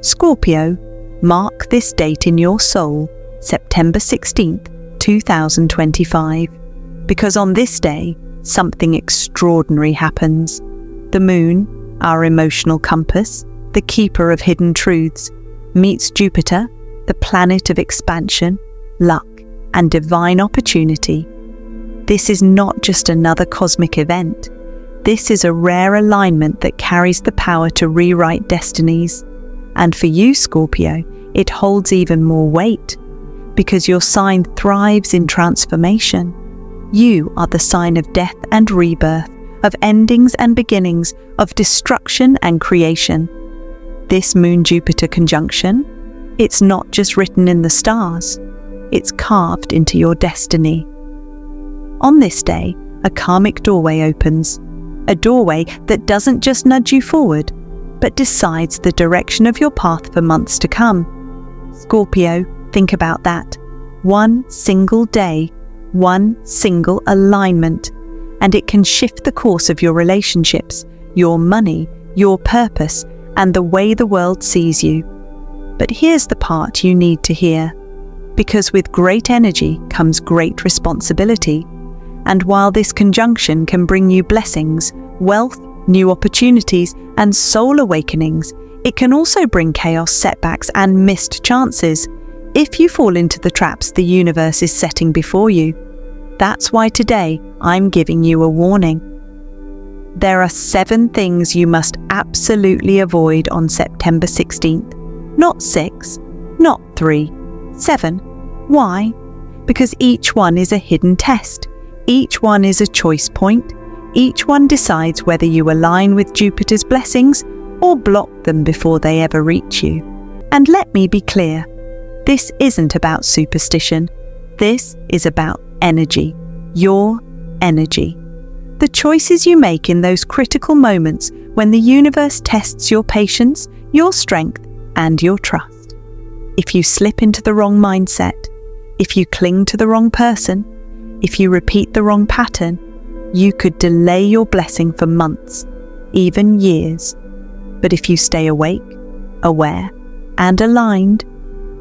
Scorpio, mark this date in your soul, September 16th, 2025, because on this day, something extraordinary happens. The moon, our emotional compass, the keeper of hidden truths, meets Jupiter, the planet of expansion, luck, and divine opportunity. This is not just another cosmic event. This is a rare alignment that carries the power to rewrite destinies. And for you, Scorpio, it holds even more weight, because your sign thrives in transformation. You are the sign of death and rebirth, of endings and beginnings, of destruction and creation. This Moon-Jupiter conjunction, it's not just written in the stars, it's carved into your destiny. On this day, a karmic doorway opens, a doorway that doesn't just nudge you forward, but decides the direction of your path for months to come. Scorpio, think about that. One single day, one single alignment, and it can shift the course of your relationships, your money, your purpose, and the way the world sees you. But here's the part you need to hear, because with great energy comes great responsibility. And while this conjunction can bring you blessings, wealth, new opportunities, and soul awakenings, it can also bring chaos, setbacks, and missed chances if you fall into the traps the universe is setting before you. That's why today I'm giving you a warning. There are 7 things you must absolutely avoid on September 16th. Not 6, not 3, 7. Why? Because each one is a hidden test. Each one is a choice point. Each one decides whether you align with Jupiter's blessings or block them before they ever reach you. And let me be clear, this isn't about superstition. This is about energy, your energy. The choices you make in those critical moments when the universe tests your patience, your strength, and your trust. If you slip into the wrong mindset, if you cling to the wrong person, if you repeat the wrong pattern, you could delay your blessing for months, even years. But if you stay awake, aware, and aligned,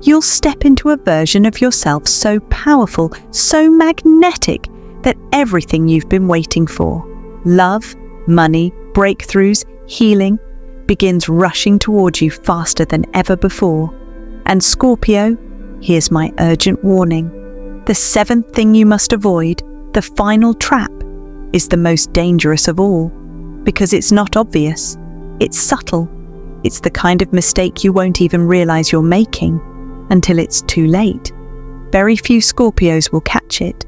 you'll step into a version of yourself so powerful, so magnetic, that everything you've been waiting for, love, money, breakthroughs, healing, begins rushing towards you faster than ever before. And Scorpio, here's my urgent warning. The 7th thing you must avoid, the final trap, is the most dangerous of all, because it's not obvious, it's subtle, it's the kind of mistake you won't even realize you're making until it's too late. Very few Scorpios will catch it,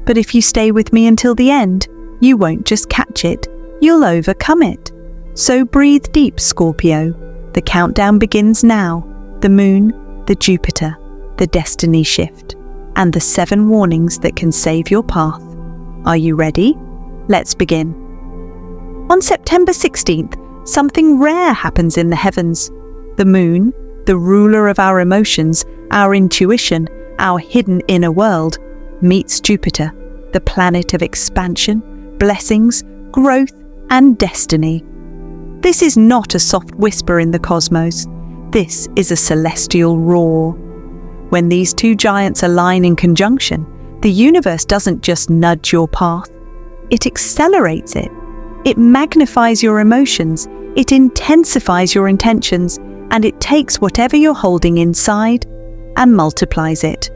but if you stay with me until the end, you won't just catch it, you'll overcome it. So breathe deep, Scorpio. The countdown begins now. The moon, the Jupiter, the destiny shift, and the 7 warnings that can save your path. Are you ready? Let's begin. On September 16th, something rare happens in the heavens. The moon, the ruler of our emotions, our intuition, our hidden inner world, meets Jupiter, the planet of expansion, blessings, growth, and destiny. This is not a soft whisper in the cosmos. This is a celestial roar. When these 2 giants align in conjunction, the universe doesn't just nudge your path. It accelerates it. It magnifies your emotions. It intensifies your intentions. And it takes whatever you're holding inside and multiplies it.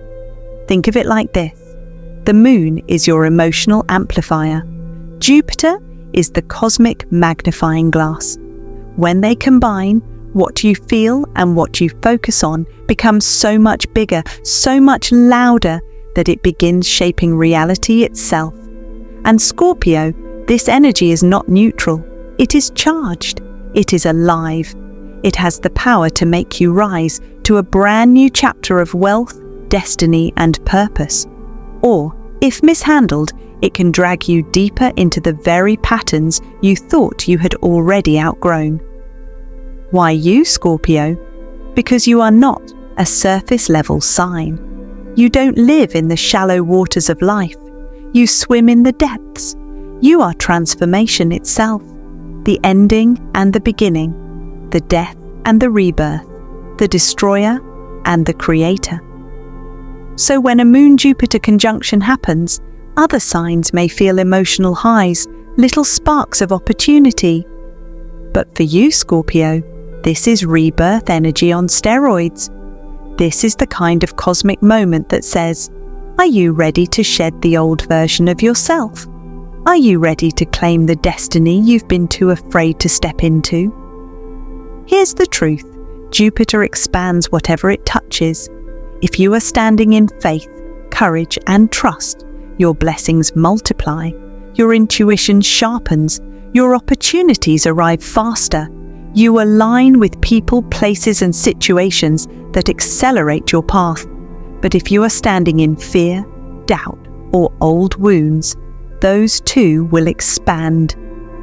Think of it like this. The moon is your emotional amplifier. Jupiter is the cosmic magnifying glass. When they combine, what you feel and what you focus on becomes so much bigger, so much louder, that it begins shaping reality itself. And Scorpio, this energy is not neutral. It is charged. It is alive. It has the power to make you rise to a brand new chapter of wealth, destiny, and purpose. Or, if mishandled, it can drag you deeper into the very patterns you thought you had already outgrown. Why you, Scorpio? Because you are not a surface-level sign. You don't live in the shallow waters of life. You swim in the depths. You are transformation itself, the ending and the beginning, the death and the rebirth. the destroyer, and the creator. So when a Moon-Jupiter conjunction happens, other signs may feel emotional highs, little sparks of opportunity. But for you, Scorpio, this is rebirth energy on steroids. This is the kind of cosmic moment that says, are you ready to shed the old version of yourself? Are you ready to claim the destiny you've been too afraid to step into? Here's the truth. Jupiter expands whatever it touches. If you are standing in faith, courage, and trust, your blessings multiply, your intuition sharpens, your opportunities arrive faster. You align with people, places, and situations that accelerate your path. But if you are standing in fear, doubt, or old wounds, those too will expand.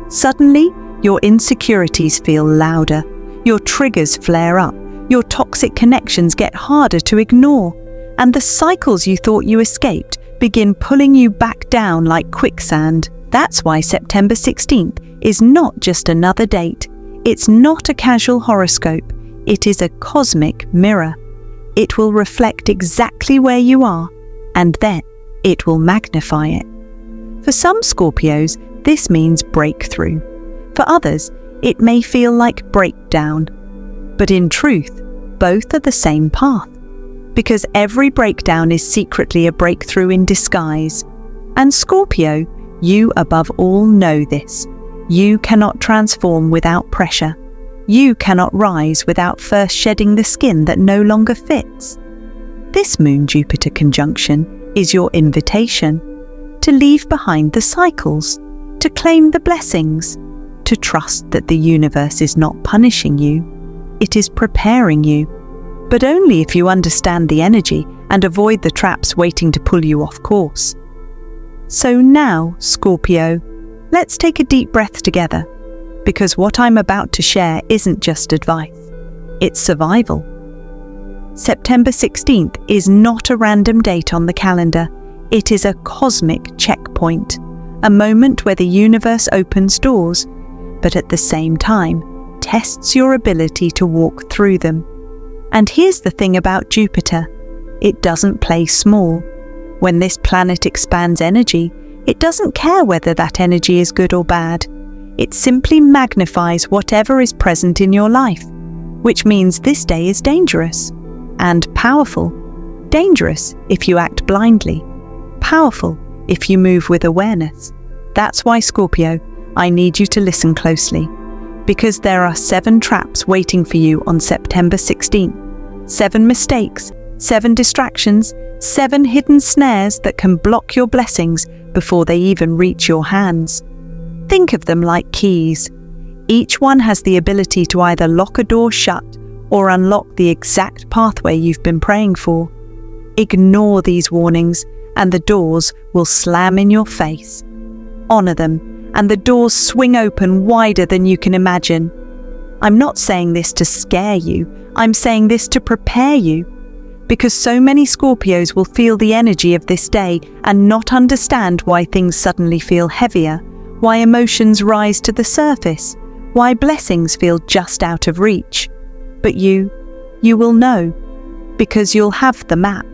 Suddenly, your insecurities feel louder, your triggers flare up, your toxic connections get harder to ignore, and the cycles you thought you escaped begin pulling you back down like quicksand. That's why September 16th is not just another date. It's not a casual horoscope. It is a cosmic mirror. It will reflect exactly where you are, and then it will magnify it. For some Scorpios, this means breakthrough. For others, it may feel like breakdown. But in truth, both are the same path. Because every breakdown is secretly a breakthrough in disguise. And Scorpio, you above all know this. You cannot transform without pressure. You cannot rise without first shedding the skin that no longer fits. This Moon-Jupiter conjunction is your invitation to leave behind the cycles, to claim the blessings, to trust that the universe is not punishing you. It is preparing you, but only if you understand the energy and avoid the traps waiting to pull you off course. So now, Scorpio, let's take a deep breath together, because what I'm about to share isn't just advice, it's survival. September 16th is not a random date on the calendar. It is a cosmic checkpoint, a moment where the universe opens doors, but at the same time, tests your ability to walk through them. And here's the thing about Jupiter. It doesn't play small. When this planet expands energy, it doesn't care whether that energy is good or bad. It simply magnifies whatever is present in your life, which means this day is dangerous and powerful. Dangerous if you act blindly, powerful if you move with awareness. That's why, Scorpio, I need you to listen closely, because there are 7 traps waiting for you on September 16th. 7 mistakes, 7 distractions, 7 hidden snares that can block your blessings before they even reach your hands. Think of them like keys. Each one has the ability to either lock a door shut or unlock the exact pathway you've been praying for. Ignore these warnings and the doors will slam in your face. Honor them and the doors swing open wider than you can imagine. I'm not saying this to scare you, I'm saying this to prepare you. Because so many Scorpios will feel the energy of this day and not understand why things suddenly feel heavier, why emotions rise to the surface, why blessings feel just out of reach. But you will know, because you'll have the map.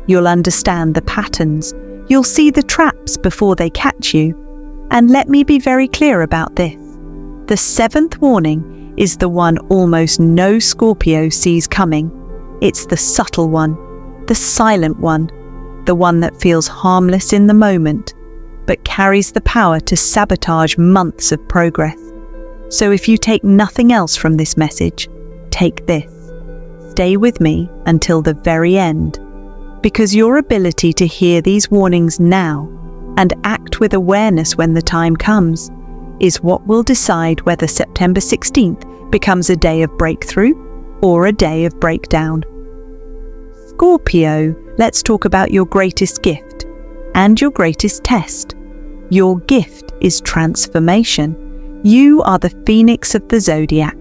You'll understand the patterns. You'll see the traps before they catch you. And let me be very clear about this. The 7th warning is the one almost no Scorpio sees coming. It's the subtle one, the silent one, the one that feels harmless in the moment, but carries the power to sabotage months of progress. So if you take nothing else from this message, take this. Stay with me until the very end, because your ability to hear these warnings now and act with awareness when the time comes is what will decide whether September 16th becomes a day of breakthrough or a day of breakdown. Scorpio, let's talk about your greatest gift and your greatest test. Your gift is transformation. You are the phoenix of the zodiac,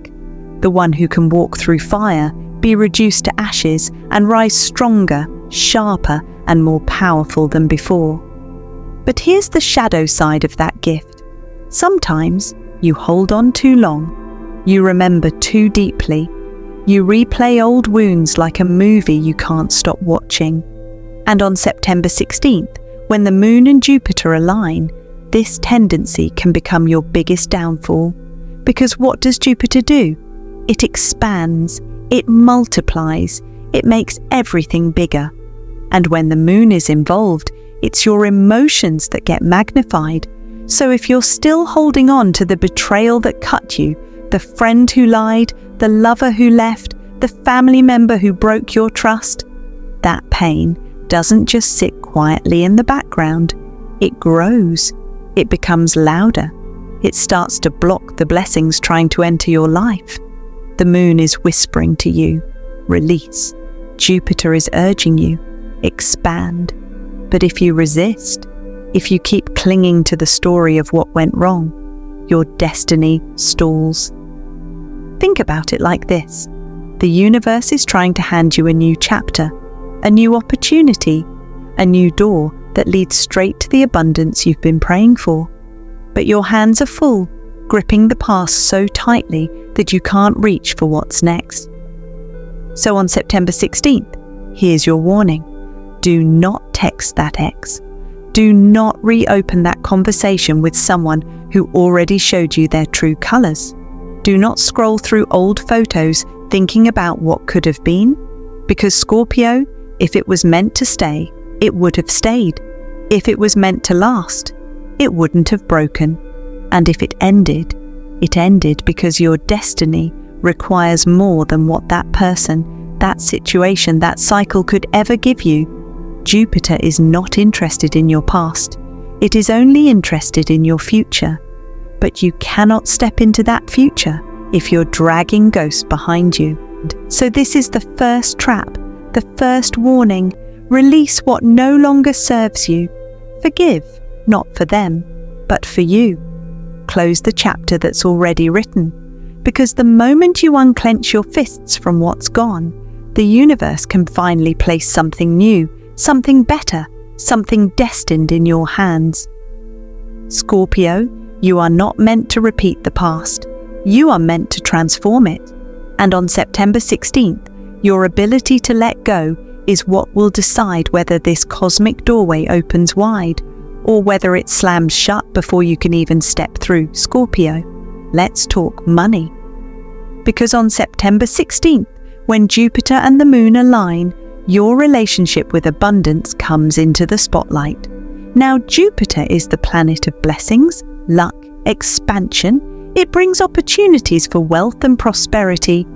the one who can walk through fire, be reduced to ashes, and rise stronger, sharper, and more powerful than before. But here's the shadow side of that gift. Sometimes you hold on too long. You remember too deeply. You replay old wounds like a movie you can't stop watching. And on September 16th, when the Moon and Jupiter align, this tendency can become your biggest downfall. Because what does Jupiter do? It expands, it multiplies, it makes everything bigger. And when the Moon is involved, it's your emotions that get magnified. So if you're still holding on to the betrayal that cut you, the friend who lied, the lover who left, the family member who broke your trust, that pain doesn't just sit quietly in the background. It grows. It becomes louder. It starts to block the blessings trying to enter your life. The Moon is whispering to you, release. Jupiter is urging you, expand. But if you resist, if you keep clinging to the story of what went wrong, your destiny stalls. Think about it like this. The universe is trying to hand you a new chapter, a new opportunity, a new door that leads straight to the abundance you've been praying for. But your hands are full, gripping the past so tightly that you can't reach for what's next. So on September 16th, here's your warning. Do not text that ex. Do not reopen that conversation with someone who already showed you their true colors. Do not scroll through old photos thinking about what could have been, because Scorpio, if it was meant to stay, it would have stayed. If it was meant to last, it wouldn't have broken. And if it ended because your destiny requires more than what that person, that situation, that cycle could ever give you. Jupiter is not interested in your past. It is only interested in your future. But you cannot step into that future if you're dragging ghosts behind you. So this is the first trap, the first warning. Release what no longer serves you. Forgive, not for them, but for you. Close the chapter that's already written. Because the moment you unclench your fists from what's gone, the universe can finally place something new, something better, something destined in your hands. Scorpio, you are not meant to repeat the past. You are meant to transform it. And on September 16th, your ability to let go is what will decide whether this cosmic doorway opens wide or whether it slams shut before you can even step through. Scorpio, let's talk money. Because on September 16th, when Jupiter and the Moon align, your relationship with abundance comes into the spotlight. Now, Jupiter is the planet of blessings, luck, expansion. It brings opportunities for wealth and prosperity.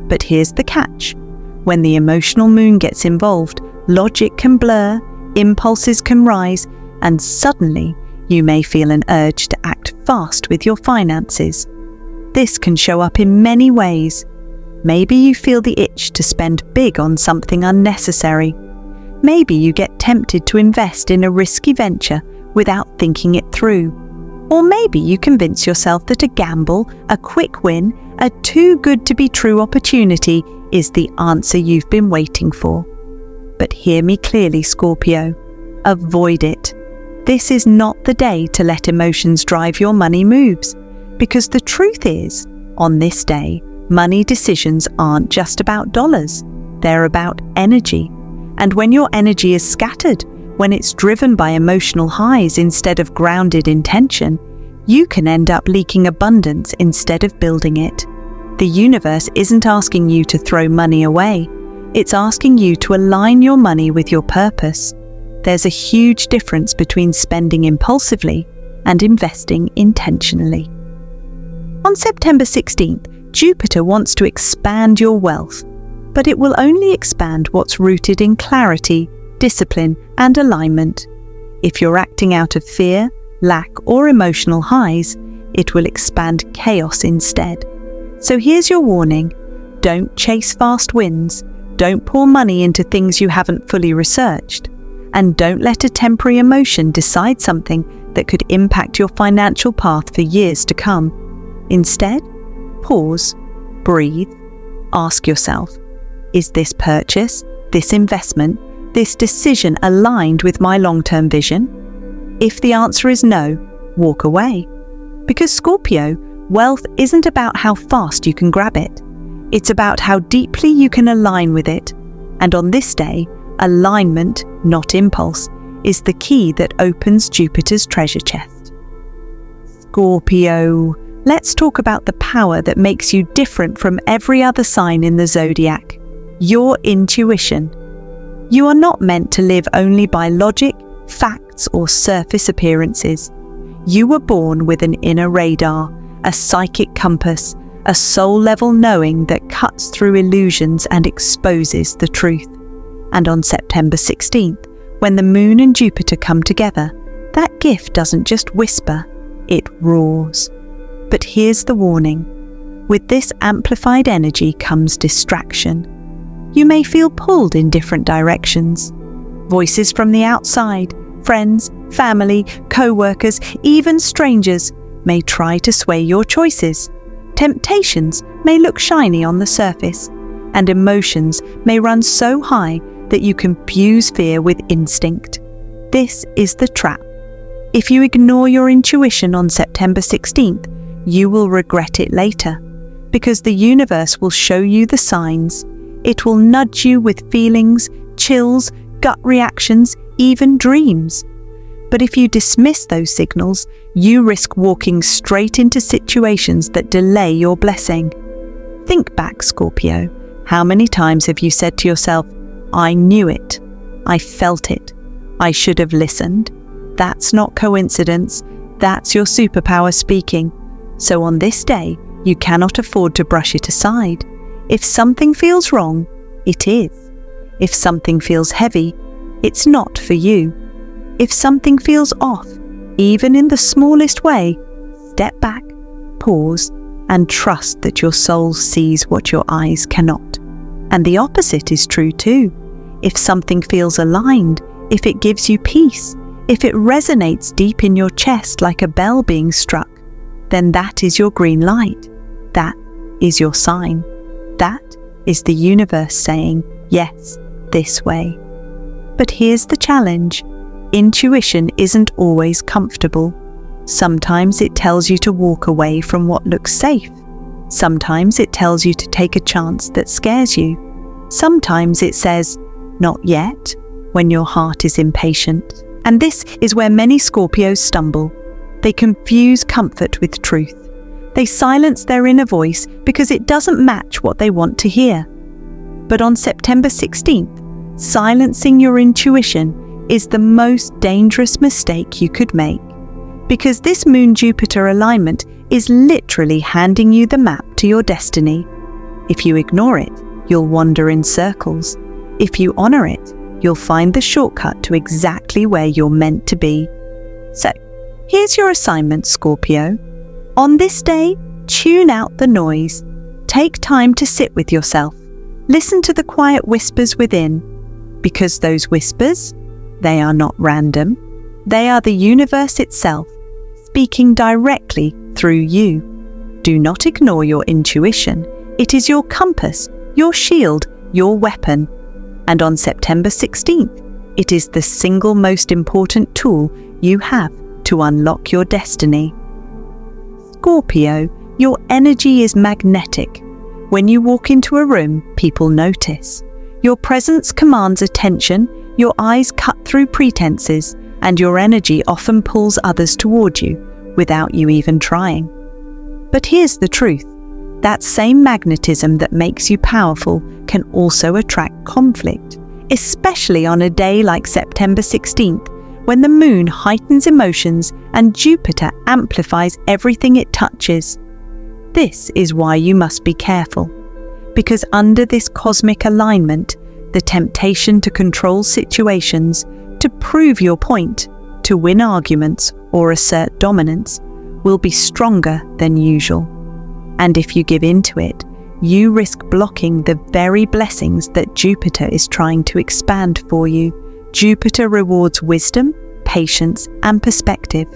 But here's the catch. When the emotional Moon gets involved, logic can blur, impulses can rise, and suddenly you may feel an urge to act fast with your finances. This can show up in many ways. Maybe you feel the itch to spend big on something unnecessary. Maybe you get tempted to invest in a risky venture without thinking it through. Or maybe you convince yourself that a gamble, a quick win, a too good to be true opportunity is the answer you've been waiting for. But hear me clearly, Scorpio. Avoid it. This is not the day to let emotions drive your money moves. Because the truth is, on this day, money decisions aren't just about dollars. They're about energy. And when your energy is scattered, when it's driven by emotional highs instead of grounded intention, you can end up leaking abundance instead of building it. The universe isn't asking you to throw money away. It's asking you to align your money with your purpose. There's a huge difference between spending impulsively and investing intentionally. On September 16th, Jupiter wants to expand your wealth, but it will only expand what's rooted in clarity, discipline, and alignment. If you're acting out of fear, lack, or emotional highs, it will expand chaos instead. So here's your warning. Don't chase fast wins. Don't pour money into things you haven't fully researched. And don't let a temporary emotion decide something that could impact your financial path for years to come. Instead, pause, breathe, ask yourself, is this purchase, this investment, this decision aligned with my long-term vision? If the answer is no, walk away. Because Scorpio, wealth isn't about how fast you can grab it. It's about how deeply you can align with it. And on this day, alignment, not impulse, is the key that opens Jupiter's treasure chest. Scorpio, let's talk about the power that makes you different from every other sign in the zodiac. Your intuition. You are not meant to live only by logic, facts, or surface appearances. You were born with an inner radar, a psychic compass, a soul-level knowing that cuts through illusions and exposes the truth. And on September 16th, when the Moon and Jupiter come together, that gift doesn't just whisper, it roars. But here's the warning. With this amplified energy comes distraction. You may feel pulled in different directions. Voices from the outside, friends, family, co-workers, even strangers may try to sway your choices. Temptations may look shiny on the surface, and emotions may run so high that you confuse fear with instinct. This is the trap. If you ignore your intuition on September 16th, you will regret it later, because the universe will show you the signs. It will nudge you with feelings, chills, gut reactions, even dreams. But if you dismiss those signals, you risk walking straight into situations that delay your blessing. Think back, Scorpio. How many times have you said to yourself, I knew it, I felt it, I should have listened? That's not coincidence, that's your superpower speaking. So on this day, you cannot afford to brush it aside. If something feels wrong, it is. If something feels heavy, it's not for you. If something feels off, even in the smallest way, step back, pause, and trust that your soul sees what your eyes cannot. And the opposite is true too. If something feels aligned, if it gives you peace, if it resonates deep in your chest like a bell being struck, then that is your green light. That is your sign. That is the universe saying, yes, this way. But here's the challenge. Intuition isn't always comfortable. Sometimes it tells you to walk away from what looks safe. Sometimes it tells you to take a chance that scares you. Sometimes it says, not yet, when your heart is impatient. And this is where many Scorpios stumble. They confuse comfort with truth. They silence their inner voice because it doesn't match what they want to hear. But on September 16th, silencing your intuition is the most dangerous mistake you could make, because this Moon-Jupiter alignment is literally handing you the map to your destiny. If you ignore it, you'll wander in circles. If you honor it, you'll find the shortcut to exactly where you're meant to be. So, here's your assignment, Scorpio. On this day, tune out the noise. Take time to sit with yourself. Listen to the quiet whispers within, because those whispers, they are not random. They are the universe itself, speaking directly through you. Do not ignore your intuition. It is your compass, your shield, your weapon. And on September 16th, it is the single most important tool you have to unlock your destiny. Scorpio, your energy is magnetic. When you walk into a room, people notice. Your presence commands attention, your eyes cut through pretenses, and your energy often pulls others toward you without you even trying. But here's the truth. That same magnetism that makes you powerful can also attract conflict, especially on a day like September 16th, when the Moon heightens emotions and Jupiter amplifies everything it touches. This is why you must be careful, because under this cosmic alignment, the temptation to control situations, to prove your point, to win arguments or assert dominance, will be stronger than usual. And if you give in to it, you risk blocking the very blessings that Jupiter is trying to expand for you. Jupiter rewards wisdom, patience, and perspective,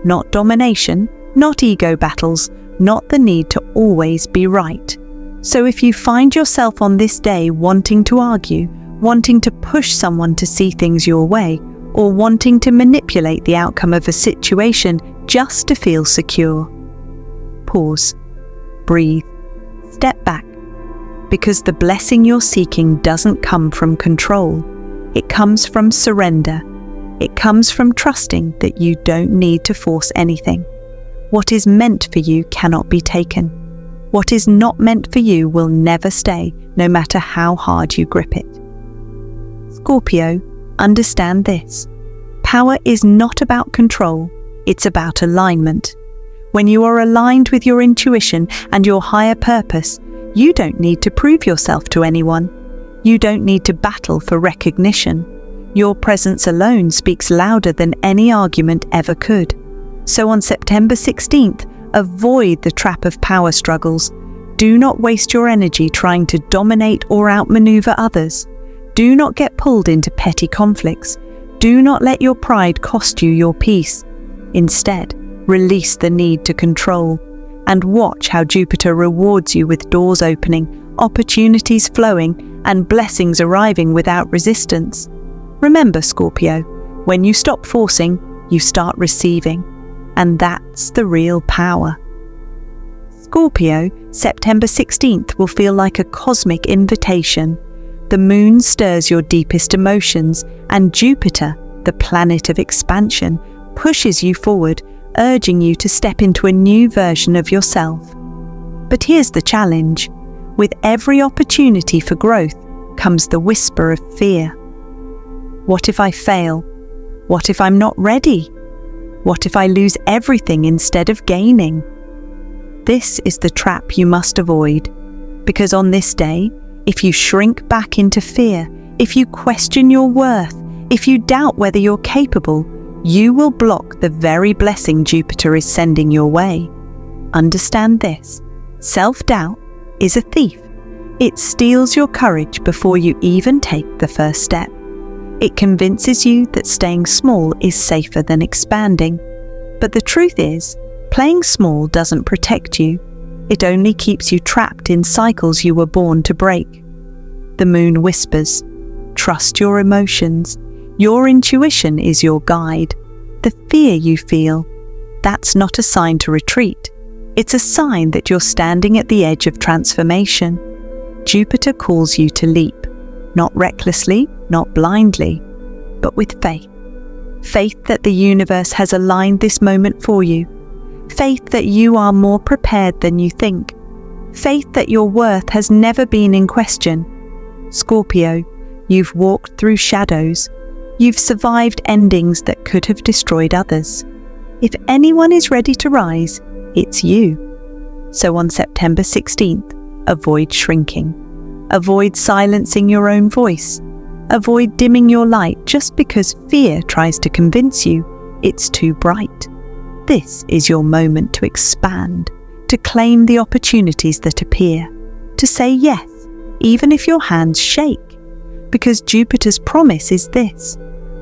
not domination, not ego battles, not the need to always be right. So if you find yourself on this day wanting to argue, wanting to push someone to see things your way, or wanting to manipulate the outcome of a situation just to feel secure, pause, breathe, step back, because the blessing you're seeking doesn't come from control. It comes from surrender. It comes from trusting that you don't need to force anything. What is meant for you cannot be taken. What is not meant for you will never stay, no matter how hard you grip it. Scorpio, understand this. Power is not about control, it's about alignment. When you are aligned with your intuition and your higher purpose, you don't need to prove yourself to anyone. You don't need to battle for recognition. Your presence alone speaks louder than any argument ever could. So on September 16th, avoid the trap of power struggles. Do not waste your energy trying to dominate or outmaneuver others. Do not get pulled into petty conflicts. Do not let your pride cost you your peace. Instead, release the need to control and watch how Jupiter rewards you with doors opening, opportunities flowing, and blessings arriving without resistance. Remember, Scorpio, when you stop forcing, you start receiving, and that's the real power. Scorpio, September 16th will feel like a cosmic invitation. The moon stirs your deepest emotions, and Jupiter, the planet of expansion, pushes you forward, urging you to step into a new version of yourself. But here's the challenge. With every opportunity for growth comes the whisper of fear. What if I fail? What if I'm not ready? What if I lose everything instead of gaining? This is the trap you must avoid, because on this day, if you shrink back into fear, if you question your worth, if you doubt whether you're capable, you will block the very blessing Jupiter is sending your way. Understand this. Self-doubt is a thief. It steals your courage before you even take the first step. It convinces you that staying small is safer than expanding. But the truth is, playing small doesn't protect you. It only keeps you trapped in cycles you were born to break. The moon whispers, trust your emotions. Your intuition is your guide. The fear you feel, that's not a sign to retreat. It's a sign that you're standing at the edge of transformation. Jupiter calls you to leap, not recklessly, not blindly, but with faith. Faith that the universe has aligned this moment for you. Faith that you are more prepared than you think. Faith that your worth has never been in question. Scorpio, you've walked through shadows. You've survived endings that could have destroyed others. If anyone is ready to rise, it's you. So on September 16th, avoid shrinking. Avoid silencing your own voice. Avoid dimming your light just because fear tries to convince you it's too bright. This is your moment to expand, to claim the opportunities that appear, to say yes, even if your hands shake. Because Jupiter's promise is this: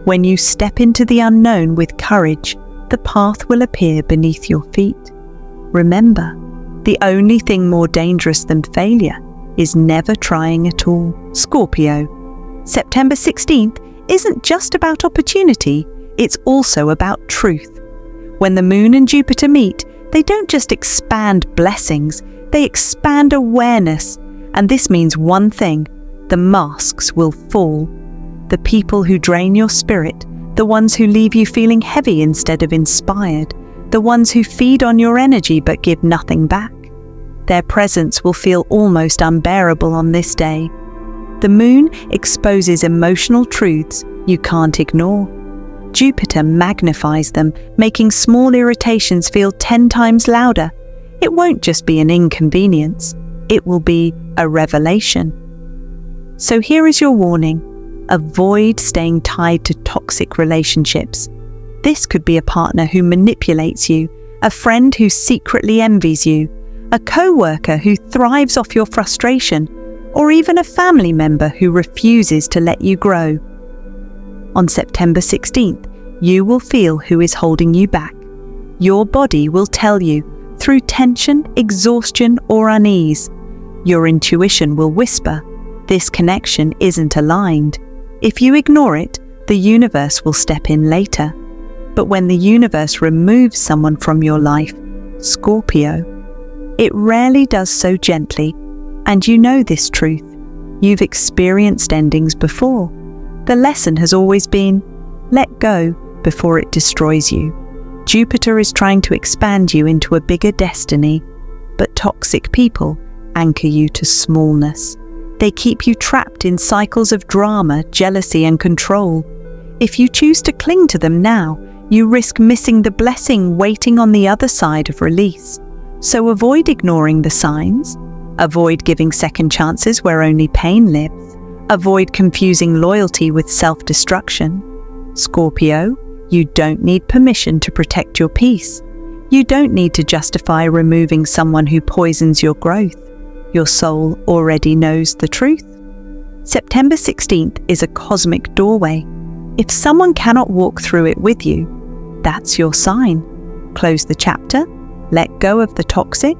when you step into the unknown with courage, the path will appear beneath your feet. Remember, the only thing more dangerous than failure is never trying at all. Scorpio, September 16th isn't just about opportunity, it's also about truth. When the moon and Jupiter meet, they don't just expand blessings, they expand awareness. And this means one thing: the masks will fall. The people who drain your spirit, the ones who leave you feeling heavy instead of inspired, the ones who feed on your energy but give nothing back. Their presence will feel almost unbearable on this day. The moon exposes emotional truths you can't ignore. Jupiter magnifies them, making small irritations feel 10 times louder. It won't just be an inconvenience, it will be a revelation. So here is your warning. Avoid staying tied to toxic relationships. This could be a partner who manipulates you, a friend who secretly envies you, a co-worker who thrives off your frustration, or even a family member who refuses to let you grow. On September 16th, you will feel who is holding you back. Your body will tell you, through tension, exhaustion, or unease. Your intuition will whisper, this connection isn't aligned. If you ignore it, the universe will step in later. But when the universe removes someone from your life, Scorpio, it rarely does so gently, And you know this truth. You've experienced endings before. The lesson has always been, let go before it destroys you. Jupiter is trying to expand you into a bigger destiny, but toxic people anchor you to smallness. They keep you trapped in cycles of drama, jealousy, and control. If you choose to cling to them now, you risk missing the blessing waiting on the other side of release. So avoid ignoring the signs. Avoid giving second chances where only pain lives. Avoid confusing loyalty with self-destruction. Scorpio, you don't need permission to protect your peace. You don't need to justify removing someone who poisons your growth. Your soul already knows the truth. September 16th is a cosmic doorway. If someone cannot walk through it with you, that's your sign. Close the chapter, let go of the toxic,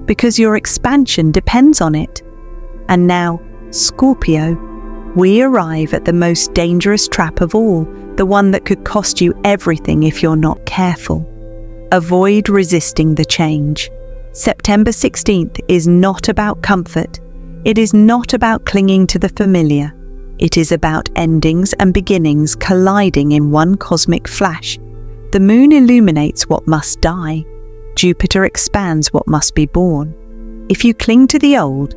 because your expansion depends on it. And now, Scorpio, we arrive at the most dangerous trap of all, the one that could cost you everything if you're not careful. Avoid resisting the change. September 16th is not about comfort. It is not about clinging to the familiar. It is about endings and beginnings colliding in one cosmic flash. The moon illuminates what must die. Jupiter expands what must be born. If you cling to the old,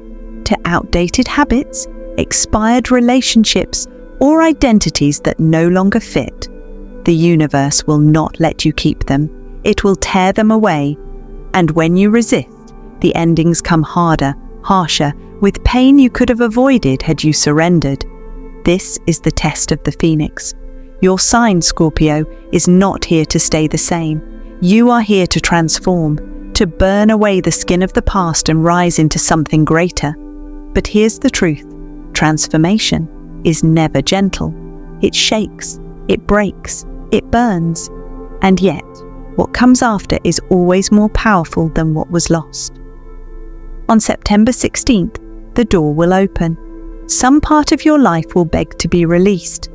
to outdated habits, expired relationships, or identities that no longer fit, the universe will not let you keep them. It will tear them away. And when you resist, the endings come harder, harsher, with pain you could have avoided had you surrendered. This is the test of the Phoenix. Your sign, Scorpio, is not here to stay the same. You are here to transform, to burn away the skin of the past and rise into something greater. But here's the truth. Transformation is never gentle. It shakes, it breaks, it burns. And yet, what comes after is always more powerful than what was lost. On September 16th, the door will open. Some part of your life will beg to be released,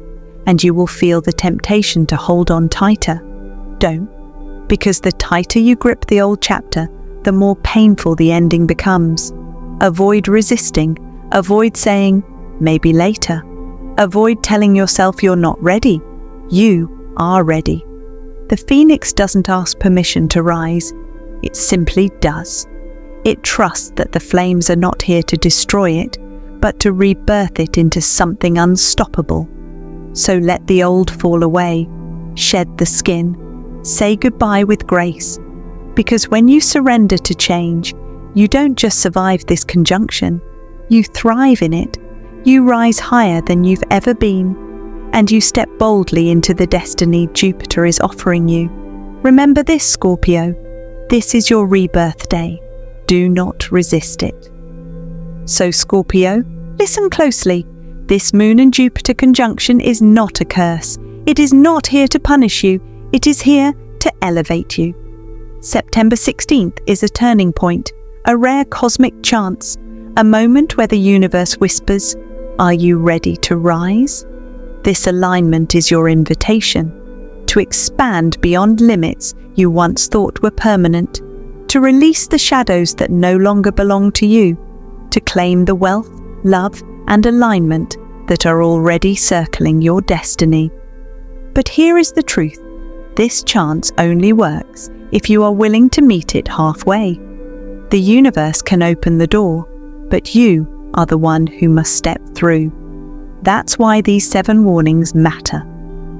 and you will feel the temptation to hold on tighter. Don't, because the tighter you grip the old chapter, the more painful the ending becomes. Avoid resisting. Avoid saying, maybe later. Avoid telling yourself you're not ready. You are ready. The Phoenix doesn't ask permission to rise. It simply does. It trusts that the flames are not here to destroy it, but to rebirth it into something unstoppable. So let the old fall away. Shed the skin. Say goodbye with grace. Because when you surrender to change, you don't just survive this conjunction. You thrive in it. You rise higher than you've ever been. And you step boldly into the destiny Jupiter is offering you. Remember this, Scorpio. This is your rebirth day. Do not resist it. So, Scorpio, listen closely. This Moon and Jupiter conjunction is not a curse. It is not here to punish you. It is here to elevate you. September 16th is a turning point, a rare cosmic chance, a moment where the universe whispers, "Are you ready to rise?" This alignment is your invitation to expand beyond limits you once thought were permanent, to release the shadows that no longer belong to you, to claim the wealth, love, and alignment that are already circling your destiny. But here is the truth. This chance only works if you are willing to meet it halfway. The universe can open the door, but you are the one who must step through. That's why these 7 warnings matter.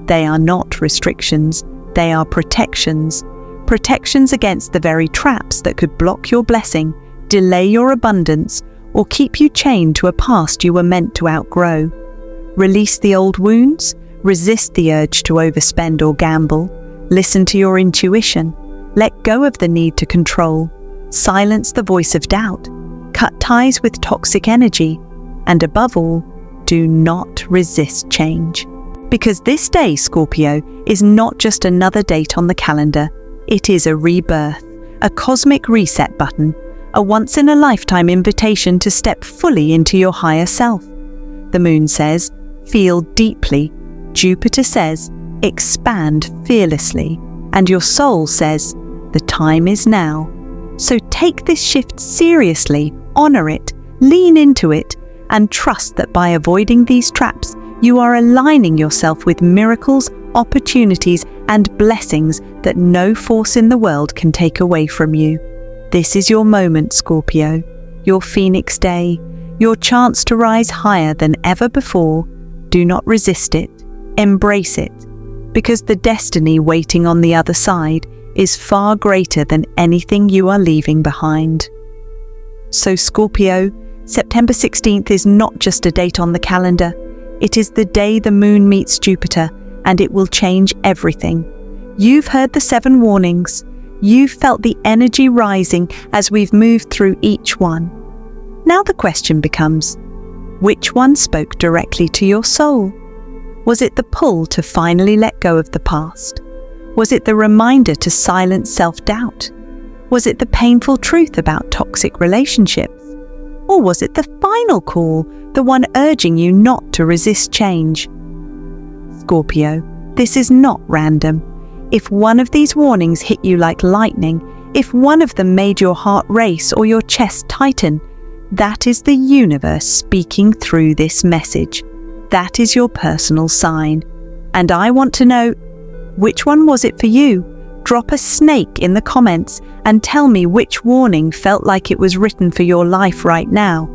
They are not restrictions, they are protections. Protections against the very traps that could block your blessing, delay your abundance, or keep you chained to a past you were meant to outgrow. Release the old wounds, resist the urge to overspend or gamble, listen to your intuition, let go of the need to control, silence the voice of doubt, cut ties with toxic energy, and above all, do not resist change. Because this day, Scorpio, is not just another date on the calendar. It is a rebirth, a cosmic reset button, a once-in-a-lifetime invitation to step fully into your higher self. The moon says, feel deeply. Jupiter says, expand fearlessly. And your soul says, the time is now. So take this shift seriously, honor it, Lean into it and trust that by avoiding these traps, you are aligning yourself with miracles, opportunities, and blessings that no force in the world can take away from you. This is your moment, Scorpio, your Phoenix Day, your chance to rise higher than ever before. Do not resist it. Embrace it, because the destiny waiting on the other side is far greater than anything you are leaving behind. So Scorpio, September 16th is not just a date on the calendar. It is the day the moon meets Jupiter, and it will change everything. You've heard the 7 warnings. You've felt the energy rising as we've moved through each one. Now the question becomes, which one spoke directly to your soul? Was it the pull to finally let go of the past? Was it the reminder to silence self-doubt? Was it the painful truth about toxic relationships? Or was it the final call, the one urging you not to resist change? Scorpio, this is not random. If one of these warnings hit you like lightning, if one of them made your heart race or your chest tighten, that is the universe speaking through this message. That is your personal sign. And I want to know, which one was it for you? Drop a snake in the comments and tell me which warning felt like it was written for your life right now.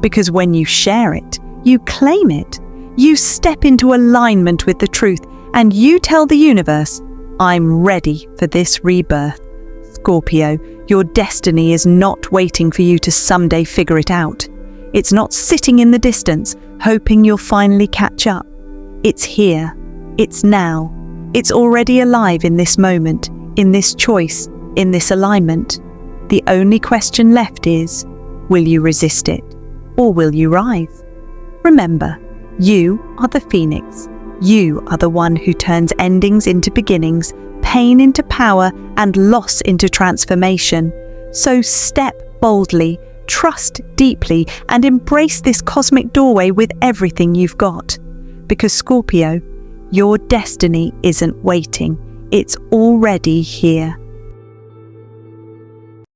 Because when you share it, you claim it. You step into alignment with the truth and you tell the universe, I'm ready for this rebirth. Scorpio, your destiny is not waiting for you to someday figure it out. It's not sitting in the distance, hoping you'll finally catch up. It's here. It's now. It's already alive in this moment, in this choice, in this alignment. The only question left is, will you resist it, or will you rise? Remember, you are the phoenix. You are the one who turns endings into beginnings, pain into power, and loss into transformation. So step boldly, trust deeply, and embrace this cosmic doorway with everything you've got. Because Scorpio, your destiny isn't waiting. It's already here.